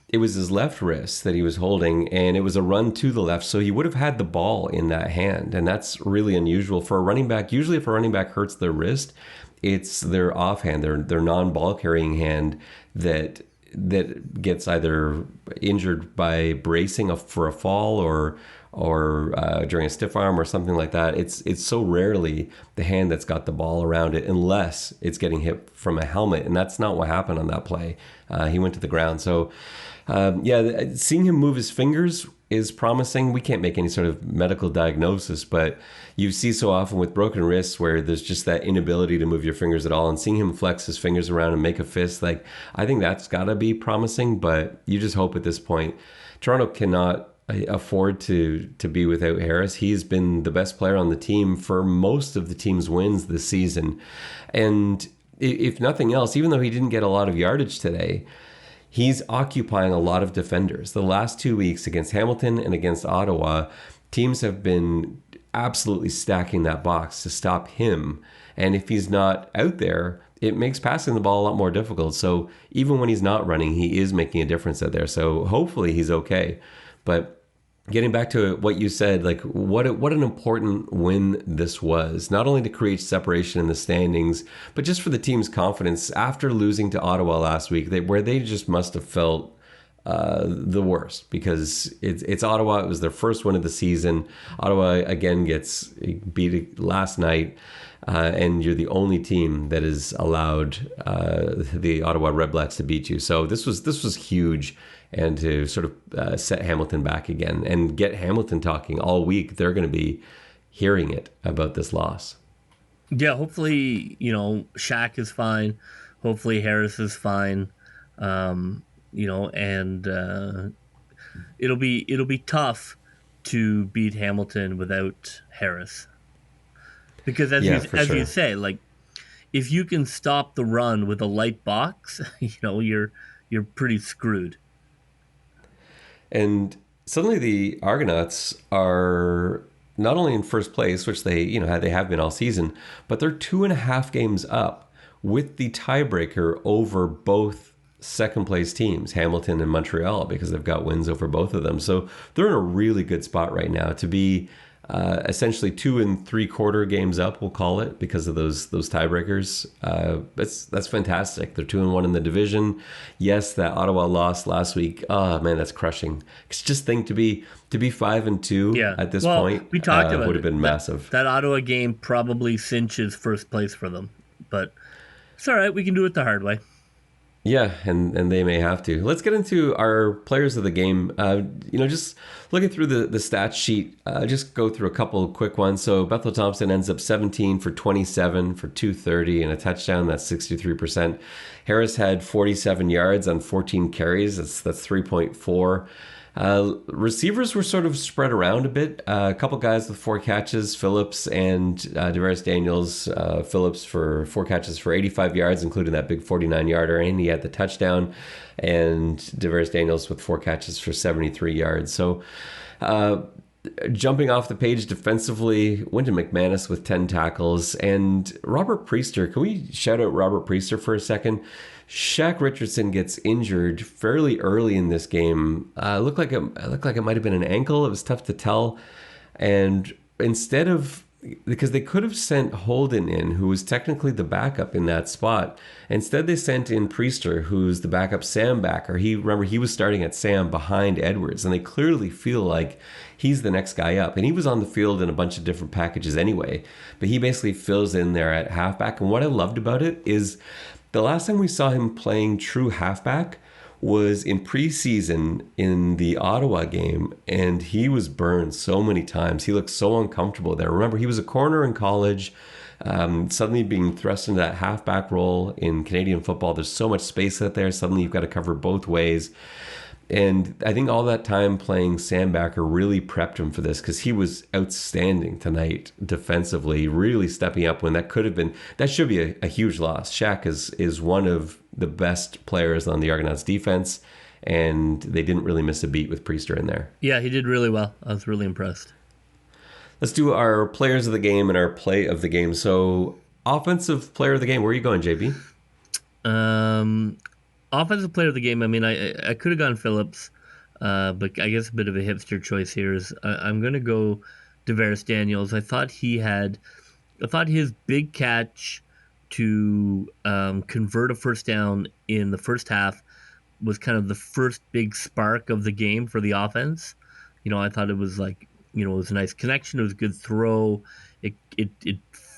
it was his left wrist that he was holding, and it was a run to the left, so he would have had the ball in that hand, and that's really unusual for a running back. Usually if a running back hurts their wrist, it's their offhand, their non-ball carrying hand that gets either injured by bracing for a fall or during a stiff arm or something like that. It's so rarely the hand that's got the ball around it, unless it's getting hit from a helmet, and that's not what happened on that play. He went to the ground. So seeing him move his fingers is promising. We can't make any sort of medical diagnosis, but you see so often with broken wrists where there's just that inability to move your fingers at all, and seeing him flex his fingers around and make a fist, like, I think that's got to be promising. But you just hope at this point Toronto cannot afford to be without Harris. He's been the best player on the team for most of the team's wins this season, and if nothing else, even though he didn't get a lot of yardage today, he's occupying a lot of defenders. The last 2 weeks against Hamilton and against Ottawa, teams have been absolutely stacking that box to stop him. And if he's not out there, it makes passing the ball a lot more difficult. So even when he's not running, he is making a difference out there. So hopefully he's okay. But getting back to what you said, like what an important win this was, not only to create separation in the standings, but just for the team's confidence after losing to Ottawa last week, where they just must have felt the worst, because it's Ottawa. It was their first win of the season. Ottawa again gets beat last night, and you're the only team that is allowed the Ottawa Redblacks to beat you. So this was huge, and to sort of set Hamilton back again and get Hamilton talking all week. They're going to be hearing it about this loss. Yeah, hopefully, Shaq is fine. Hopefully Harris is fine. And it'll be tough to beat Hamilton without Harris. Because you say, like, if you can stop the run with a light box, you're pretty screwed. And suddenly the Argonauts are not only in first place, which they have been all season, but they're 2.5 games up with the tiebreaker over both second place teams, Hamilton and Montreal, because they've got wins over both of them. So they're in a really good spot right now to be essentially 2 3/4 games up, we'll call it, because of those tiebreakers. That's fantastic. They're 2-1 in the division. Yes, that Ottawa loss last week. Oh man, that's crushing. Just think to be 5-2 at this point. We talked about would have been massive. That Ottawa game probably cinches first place for them, but it's all right. We can do it the hard way. Yeah, and they may have to. Let's get into our players of the game. Just looking through the stats sheet, just go through a couple of quick ones. So Bethel Thompson ends up 17 for 27 for 230 and a touchdown. That's 63%. Harris had 47 yards on 14 carries. That's 3.4. Receivers were sort of spread around a bit. A couple guys with 4 catches, Phillips and Devaris Daniels. Phillips for 4 catches for 85 yards, including that big 49-yarder, and he had the touchdown. And Devaris Daniels with 4 catches for 73 yards. So jumping off the page defensively, Wynton McManus with 10 tackles. And Robert Priester, can we shout out Robert Priester for a second? Shaq Richardson gets injured fairly early in this game. Looked like it might have been an ankle. It was tough to tell. And because they could have sent Holden in, who was technically the backup in that spot. Instead, they sent in Priester, who's the backup Sam backer. He was starting at Sam behind Edwards, and they clearly feel like he's the next guy up. And he was on the field in a bunch of different packages anyway, but he basically fills in there at halfback. And what I loved about it is the last time we saw him playing true halfback was in preseason in the Ottawa game, and he was burned so many times. He looked so uncomfortable there. Remember, he was a corner in college, suddenly being thrust into that halfback role in Canadian football. There's so much space out there. Suddenly you've got to cover both ways. And I think all that time playing Sandbacker really prepped him for this, because he was outstanding tonight defensively, really stepping up when that should be a huge loss. Shaq is one of the best players on the Argonauts defense, and they didn't really miss a beat with Priester in there. Yeah, he did really well. I was really impressed. Let's do our players of the game and our play of the game. So offensive player of the game, where are you going, JB? Offensive player of the game, I mean, I could have gone Phillips, but I guess a bit of a hipster choice here is I'm going to go Devaris Daniels. I thought his big catch to convert a first down in the first half was kind of the first big spark of the game for the offense. I thought it was like, it was a nice connection. It was a good throw. It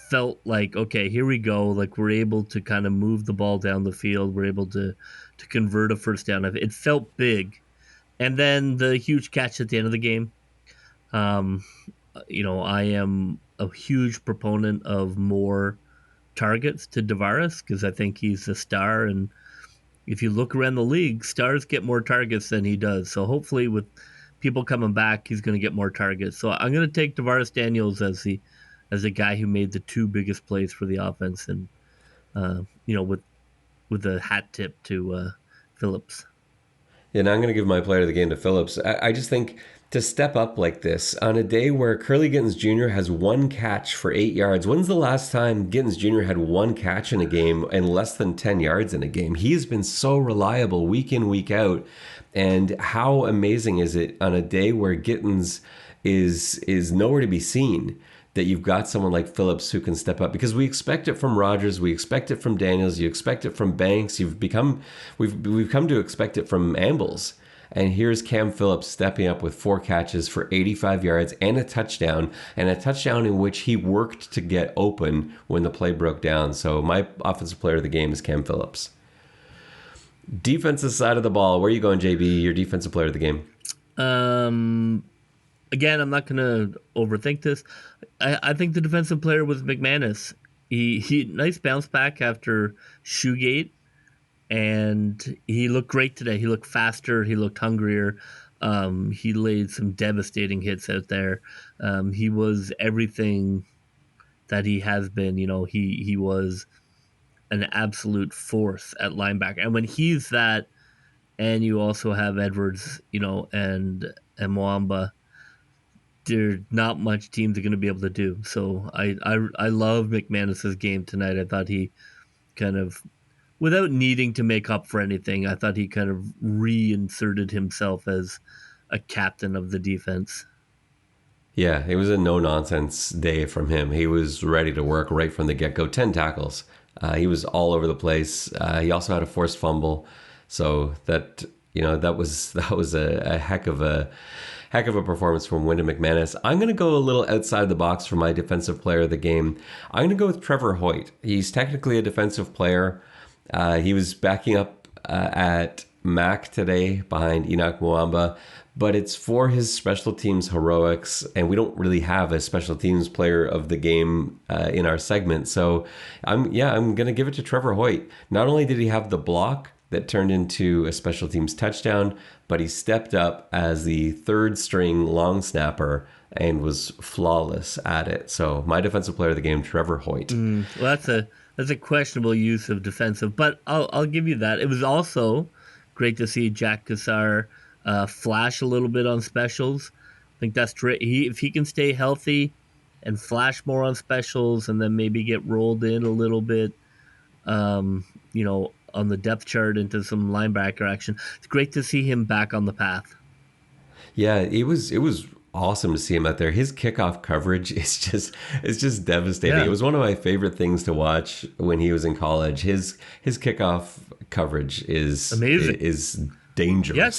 felt like, okay, here we go. Like, we're able to kind of move the ball down the field. We're able to convert a first down. It felt big. And then the huge catch at the end of the game. I am a huge proponent of more targets to Devaris, because I think he's a star. And if you look around the league, stars get more targets than he does. So hopefully with people coming back, he's going to get more targets. So I'm going to take Devaris Daniels as the guy who made the 2 biggest plays for the offense, and with a hat tip to Phillips. Yeah, now I'm going to give my player of the game to Phillips. I just think to step up like this on a day where Curly Gittens Jr. has one catch for 8 yards. When's the last time Gittens Jr. had one catch in a game and less than 10 yards in a game? He has been so reliable week in, week out. And how amazing is it on a day where Gittens is nowhere to be seen, that you've got someone like Phillips who can step up? Because we expect it from Rogers, we expect it from Daniels, you expect it from Banks, we've come to expect it from Ambles. And here's Cam Phillips stepping up with 4 catches for 85 yards and a touchdown in which he worked to get open when the play broke down. So my offensive player of the game is Cam Phillips. Defensive side of the ball, where are you going, JB? Your defensive player of the game. Again, I'm not going to overthink this. I think the defensive player was McManus. He nice bounce back after Shoegate. And he looked great today. He looked faster. He looked hungrier. He laid some devastating hits out there. He was everything that he has been. He was an absolute force at linebacker. And when he's that, and you also have Edwards, and Mwamba, there's not much teams are going to be able to do. So I love McManus's game tonight. I thought he kind of, without needing to make up for anything, I thought he kind of reinserted himself as a captain of the defense. Yeah, it was a no-nonsense day from him. He was ready to work right from the get-go. 10 tackles. He was all over the place. He also had a forced fumble. So that was a heck of a performance from Wyndham McManus. I'm going to go a little outside the box for my defensive player of the game. I'm going to go with Trevor Hoyt. He's technically a defensive player. He was backing up at Mac today behind Enoch Mwamba, but it's for his special teams heroics, and we don't really have a special teams player of the game in our segment. So I'm going to give it to Trevor Hoyt. Not only did he have the block that turned into a special teams touchdown, but he stepped up as the third string long snapper and was flawless at it. So my defensive player of the game, Trevor Hoyt. Well, that's a questionable use of defensive, but I'll give you that. It was also great to see Jack Cassar flash a little bit on specials. I think that's great. If he can stay healthy and flash more on specials, and then maybe get rolled in a little bit, on the depth chart into some linebacker action, it's great to see him back on the path. Yeah, it was awesome to see him out there. His kickoff coverage is just devastating. Yeah. It was one of my favorite things to watch when he was in college. His kickoff coverage is amazing. Is dangerous. Yeah,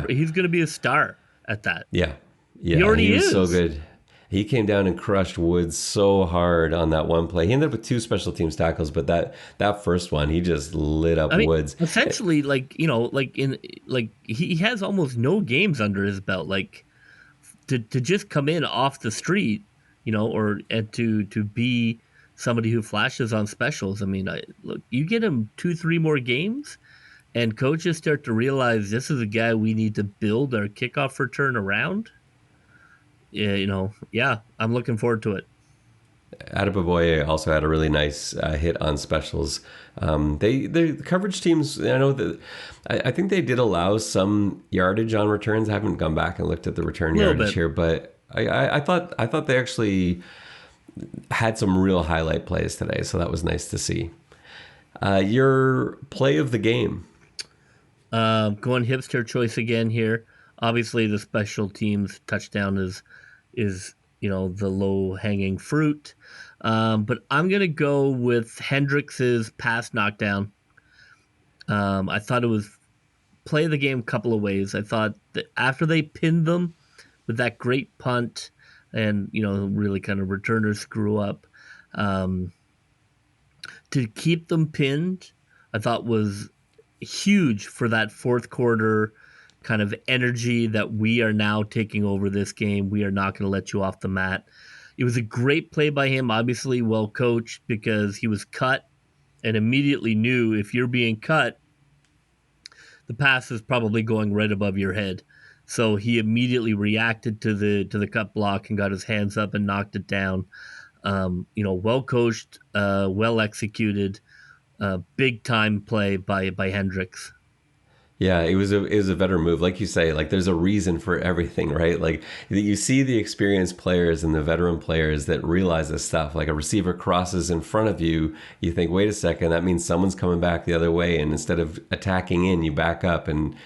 he's going to be a star at that. Yeah. He already was is. So good. He came down and crushed Woods so hard on that one play. He ended up with 2 special teams tackles, but that first one, he just lit up Woods. Essentially, he has almost no games under his belt. Like, to just come in off the street, and to be somebody who flashes on specials. I mean, look, you get him 2-3 more games, and coaches start to realize this is a guy we need to build our kickoff return around. Yeah, I'm looking forward to it. Adebaboye also had a really nice hit on specials. The coverage teams, I know that I think they did allow some yardage on returns. I haven't gone back and looked at the return yardage here, but I thought they actually had some real highlight plays today, so that was nice to see. Your play of the game. Going hipster choice again here. Obviously, the special teams touchdown is the low hanging fruit. But I'm gonna go with Hendricks's pass knockdown. I thought it was play the game a couple of ways. I thought that after they pinned them with that great punt and really kind of returner screw up, to keep them pinned, I thought was huge for that fourth quarter kind of energy that we are now taking over this game. We are not going to let you off the mat. It was a great play by him, obviously well coached, because he was cut and immediately knew if you're being cut, the pass is probably going right above your head. So he immediately reacted to the cut block and got his hands up and knocked it down. Well coached, well executed, big time play by Hendricks. Yeah, it was a veteran move, like you say. Like there's a reason for everything, right? Like you see the experienced players and the veteran players that realize this stuff. Like a receiver crosses in front of you, you think, wait a second, that means someone's coming back the other way, and instead of attacking in, you back up and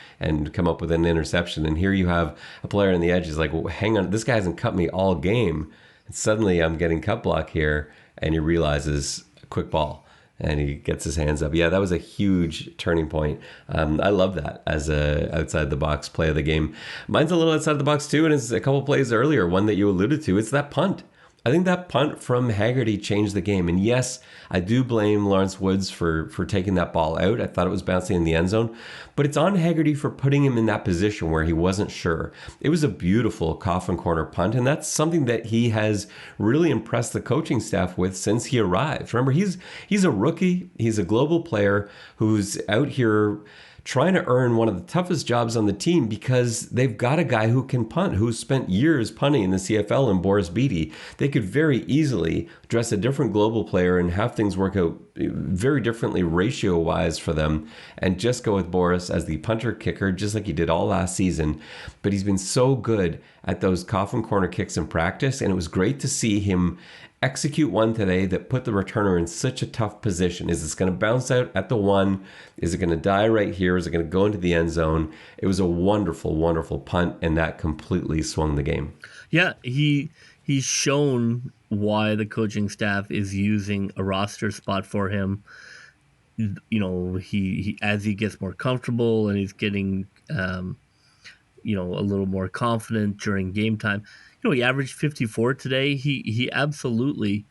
come up with an interception. And here you have a player on the edge is like, well, hang on, this guy hasn't cut me all game, and suddenly I'm getting cut block here, and he realizes a quick ball. And he gets his hands up. Yeah, that was a huge turning point. I love that as a outside the box play of the game. Mine's a little outside the box too, and it's a couple plays earlier. One that you alluded to. It's that punt. I think that punt from Haggerty changed the game. And yes, I do blame Lawrence Woods for taking that ball out. I thought it was bouncing in the end zone. But it's on Haggerty for putting him in that position where he wasn't sure. It was a beautiful coffin corner punt, and that's something that he has really impressed the coaching staff with since he arrived. Remember, he's a rookie. He's a global player who's out here trying to earn one of the toughest jobs on the team because they've got a guy who can punt, who's spent years punting in the CFL in Boris Beatty. They could very easily dress a different global player and have things work out very differently ratio-wise for them and just go with Boris as the punter kicker, just like he did all last season. But he's been so good at those coffin corner kicks in practice, and it was great to see him execute one today that put the returner in such a tough position. Is this going to bounce out at the one? Is it going to die right here? Is it going to go into the end zone? It was a wonderful, wonderful punt, and that completely swung the game. Yeah, he's shown why the coaching staff is using a roster spot for him. You know, he as he gets more comfortable and he's getting, a little more confident during game time. You know, he averaged 54 today. He absolutely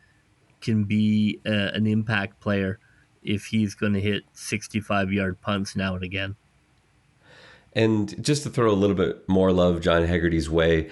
can be an impact player if he's going to hit 65-yard punts now and again. And just to throw a little bit more love John Haggerty's way,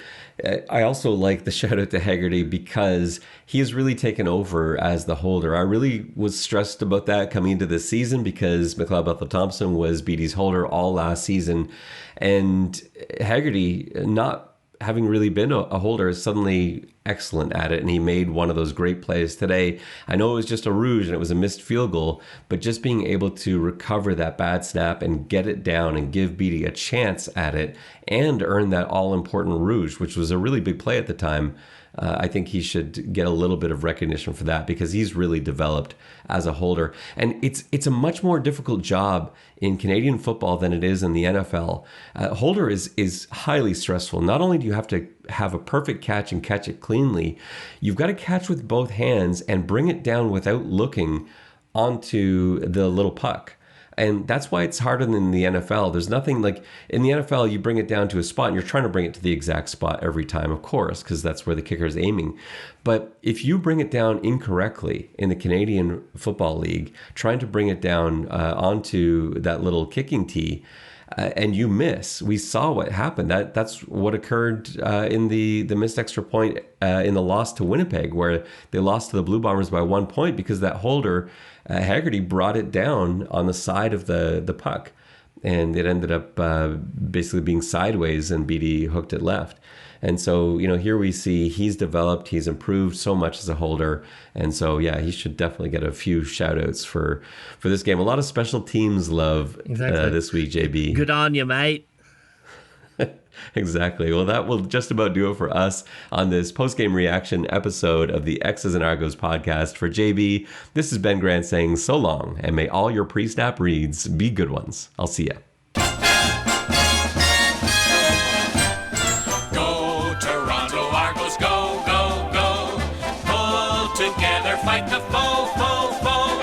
I also like the shout out to Haggerty because he has really taken over as the holder. I really was stressed about that coming into this season because McLeod Bethel-Thompson was Beatty's holder all last season. And Haggerty, not having really been a holder, is suddenly excellent at it, and he made one of those great plays today. I know it was just a ruse and it was a missed field goal, but just being able to recover that bad snap and get it down and give Beatty a chance at it and earn that all-important rouge, which was a really big play at the time. I think he should get a little bit of recognition for that because he's really developed as a holder. And it's a much more difficult job in Canadian football than it is in the NFL. Holder is highly stressful. Not only do you have to have a perfect catch and catch it cleanly, you've got to catch with both hands and bring it down without looking onto the little puck. And that's why it's harder than in the NFL. There's nothing like in the NFL, you bring it down to a spot and you're trying to bring it to the exact spot every time, of course, because that's where the kicker is aiming. But if you bring it down incorrectly in the Canadian Football League, trying to bring it down onto that little kicking tee, and you miss, we saw what happened. That's what occurred in the missed extra point in the loss to Winnipeg, where they lost to the Blue Bombers by 1 point because that holder, Haggerty, brought it down on the side of the puck, and it ended up basically being sideways, and Beatty hooked it left. And so, here we see he's developed, he's improved so much as a holder. And so, yeah, he should definitely get a few shout outs for this game. A lot of special teams love this week, JB. Good on you, mate. Exactly. Well, that will just about do it for us on this post-game reaction episode of the X's and Argos podcast. For JB, this is Ben Grant saying so long, and may all your pre-snap reads be good ones. I'll see ya. Go, Toronto Argos, go, go, go. Pull together, fight the foe, foe, foe.